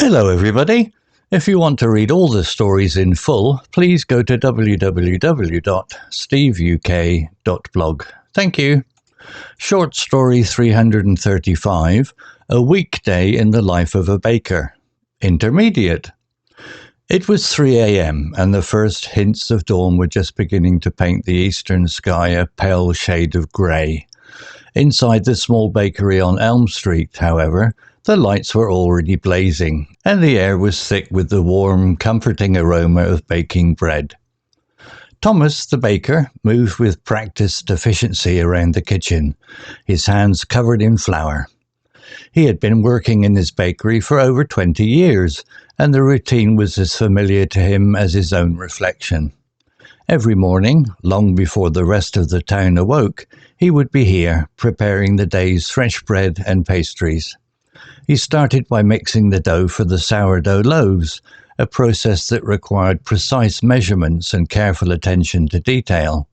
Hello everybody. If you want to read all the stories in full, please go to www.steveuk.blog. Thank you. Short story 335, A Weekday in the Life of a Baker. Intermediate. It was 3 a.m. and the first hints of dawn were just beginning to paint the eastern sky a pale shade of grey. Inside the small bakery on Elm Street, however, the lights were already blazing, and the air was thick with the warm, comforting aroma of baking bread. Thomas, the baker, moved with practiced efficiency around the kitchen, his hands covered in flour. He had been working in his bakery for over 20 years, and the routine was as familiar to him as his own reflection. Every morning, long before the rest of the town awoke, he would be here, preparing the day's fresh bread and pastries. He started by mixing the dough for the sourdough loaves, a process that required precise measurements and careful attention to detail.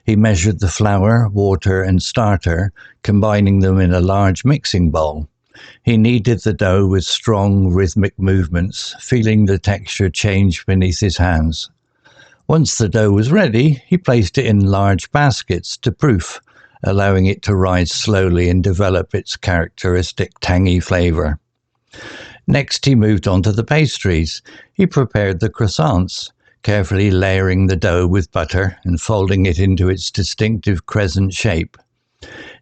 He measured the flour, water, and starter, combining them in a large mixing bowl. He kneaded the dough with strong, rhythmic movements, feeling the texture change beneath his hands. Once the dough was ready, he placed it in large baskets to proof, allowing it to rise slowly and develop its characteristic tangy flavour. Next, he moved on to the pastries. He prepared the croissants, carefully layering the dough with butter and folding it into its distinctive crescent shape.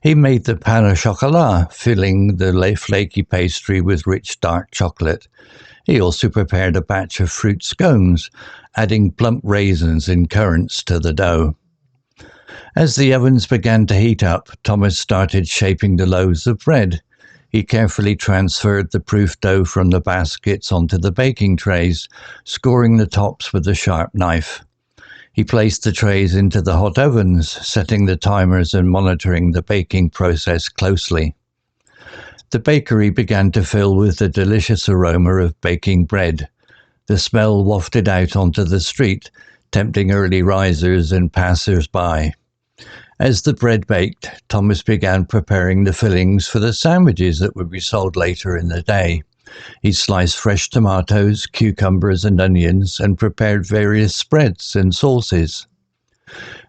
He made the pain au chocolat, filling the flaky pastry with rich dark chocolate. He also prepared a batch of fruit scones, adding plump raisins and currants to the dough. As the ovens began to heat up, Thomas started shaping the loaves of bread. He carefully transferred the proof dough from the baskets onto the baking trays, scoring the tops with a sharp knife. He placed the trays into the hot ovens, setting the timers and monitoring the baking process closely. The bakery began to fill with the delicious aroma of baking bread. The smell wafted out onto the street, tempting early risers and passers-by. As the bread baked, Thomas began preparing the fillings for the sandwiches that would be sold later in the day. He sliced fresh tomatoes, cucumbers, and onions, and prepared various spreads and sauces.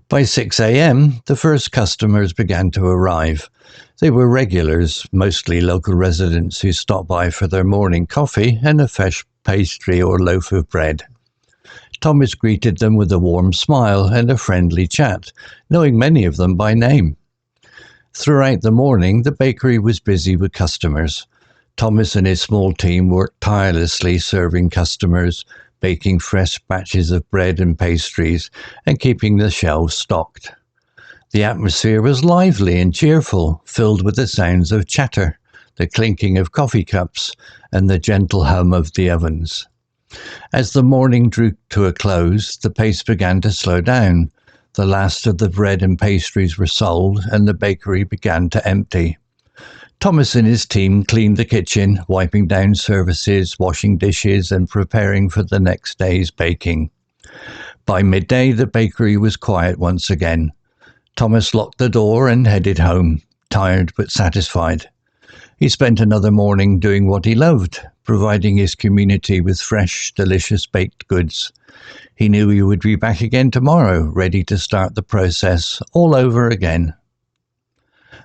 By 6 a.m., the first customers began to arrive. They were regulars, mostly local residents who stopped by for their morning coffee and a fresh pastry or loaf of bread. Thomas greeted them with a warm smile and a friendly chat, knowing many of them by name. Throughout the morning, the bakery was busy with customers. Thomas and his small team worked tirelessly serving customers, baking fresh batches of bread and pastries, and keeping the shelves stocked. The atmosphere was lively and cheerful, filled with the sounds of chatter, the clinking of coffee cups, and the gentle hum of the ovens. As the morning drew to a close, the pace began to slow down. The last of the bread and pastries were sold, and the bakery began to empty. Thomas and his team cleaned the kitchen, wiping down surfaces, washing dishes, and preparing for the next day's baking. By midday, the bakery was quiet once again. Thomas locked the door and headed home, tired but satisfied. He spent another morning doing what he loved, providing his community with fresh, delicious baked goods. He knew he would be back again tomorrow, ready to start the process all over again.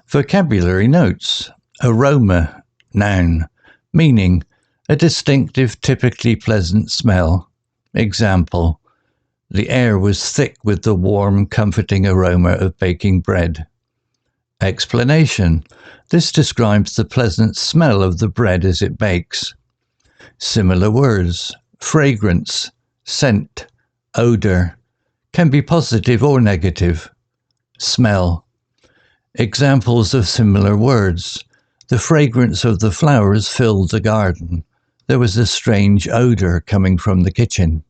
Vocabulary notes. Aroma, noun. Meaning, a distinctive, typically pleasant smell. Example, the air was thick with the warm, comforting aroma of baking bread. Explanation. This describes the pleasant smell of the bread as it bakes. Similar words. Fragrance, scent, odour. Can be positive or negative. Smell. Examples of similar words. The fragrance of the flowers filled the garden. There was a strange odour coming from the kitchen.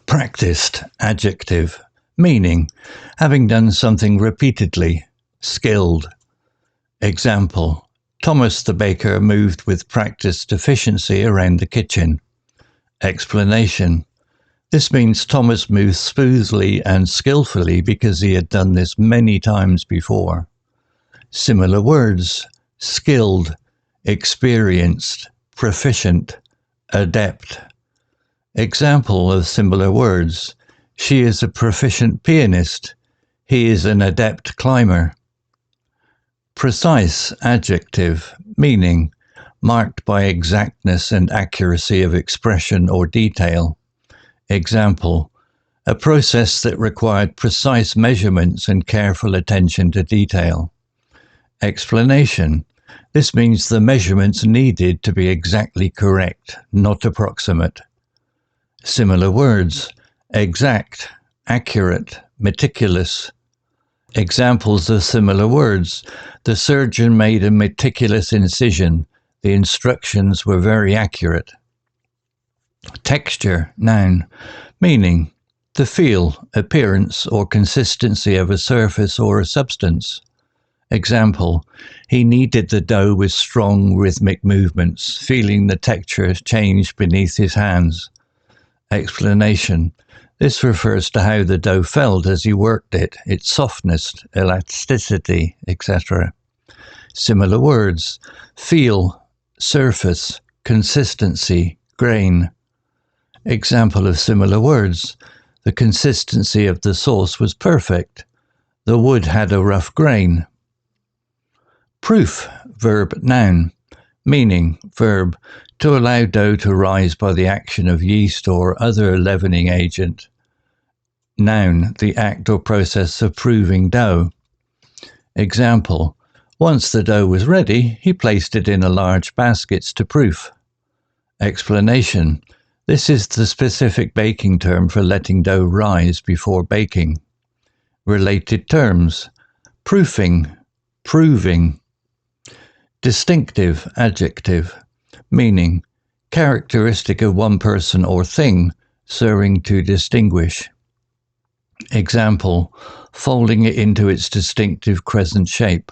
Practiced, adjective. Meaning, having done something repeatedly. Skilled. Example, Thomas the baker moved with practiced efficiency around the kitchen. Explanation, this means Thomas moved smoothly and skillfully because he had done this many times before. Similar words, skilled, experienced, proficient, adept. Example of similar words. She is a proficient pianist. He is an adept climber. Precise adjective, meaning marked by exactness and accuracy of expression or detail. Example, a process that required precise measurements and careful attention to detail. Explanation, this means the measurements needed to be exactly correct, not approximate. Similar words, exact, accurate, meticulous. Examples of similar words, the surgeon made a meticulous incision. The instructions were very accurate. Texture, noun, meaning the feel, appearance, or consistency of a surface or a substance. Example, he kneaded the dough with strong rhythmic movements, feeling the texture change beneath his hands. Explanation, this refers to how the dough felt as he worked it, its softness, elasticity, etc. Similar words, feel, surface, consistency, grain. Example of similar words, the consistency of the sauce was perfect. The wood had a rough grain. Proof, verb, noun, meaning, verb, to allow dough to rise by the action of yeast or other leavening agent. Noun, the act or process of proving dough. Example, once the dough was ready, he placed it in a large baskets to proof. Explanation, this is the specific baking term for letting dough rise before baking. Related terms, proofing, proving. Distinctive adjective, meaning characteristic of one person or thing, serving to distinguish. Example, folding it into its distinctive crescent shape.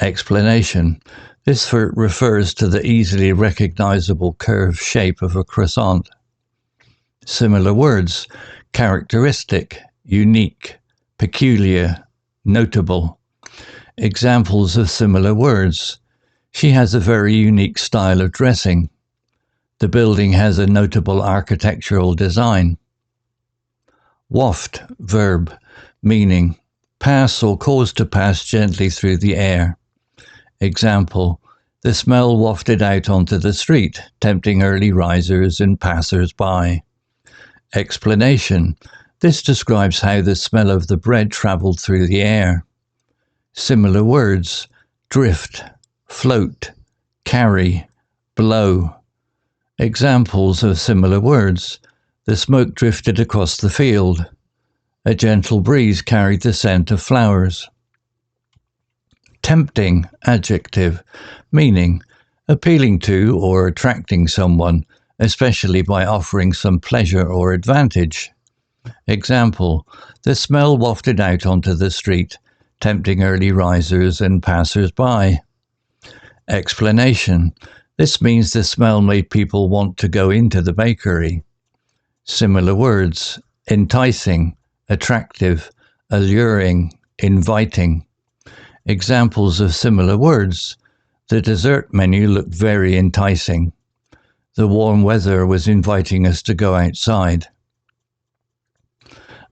Explanation, this refers to the easily recognizable curved shape of a croissant. Similar words, characteristic, unique, peculiar, notable. Examples of similar words, she has a very unique style of dressing. The building has a notable architectural design. Waft, verb, meaning pass or cause to pass gently through the air. Example, the smell wafted out onto the street, tempting early risers and passers-by. Explanation, this describes how the smell of the bread travelled through the air. Similar words, drift, float, carry, blow. Examples of similar words, the smoke drifted across the field. A gentle breeze carried the scent of flowers. Tempting adjective, meaning appealing to or attracting someone, especially by offering some pleasure or advantage. Example, the smell wafted out onto the street, tempting early risers and passers-by. Explanation, this means the smell made people want to go into the bakery. Similar words, enticing, attractive, alluring, inviting. Examples of similar words, the dessert menu looked very enticing. The warm weather was inviting us to go outside.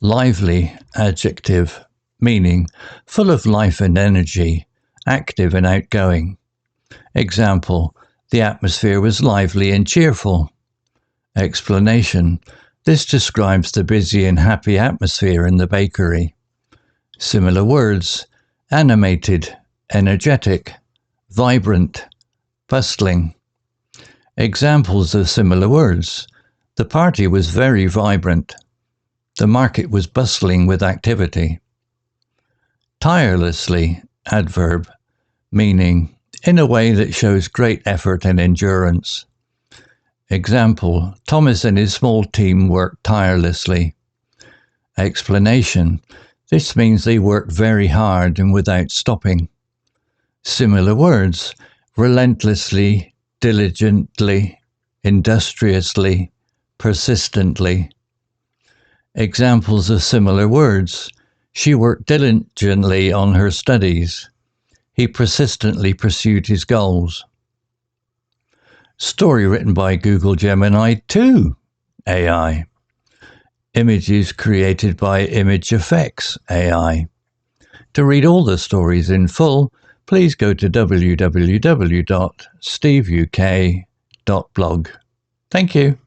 Lively adjective, meaning full of life and energy, active and outgoing. Example, the atmosphere was lively and cheerful. Explanation, this describes the busy and happy atmosphere in the bakery. Similar words, animated, energetic, vibrant, bustling. Examples of similar words, the party was very vibrant. The market was bustling with activity. Tirelessly, adverb, meaning in a way that shows great effort and endurance. Example, Thomas and his small team worked tirelessly. Explanation, this means they worked very hard and without stopping. Similar words, relentlessly, diligently, industriously, persistently. Examples of similar words, she worked diligently on her studies. He persistently pursued his goals. Story written by Google Gemini 2 AI. Images created by Image Effects AI. To read all the stories in full, please go to www.steveuk.blog. Thank you.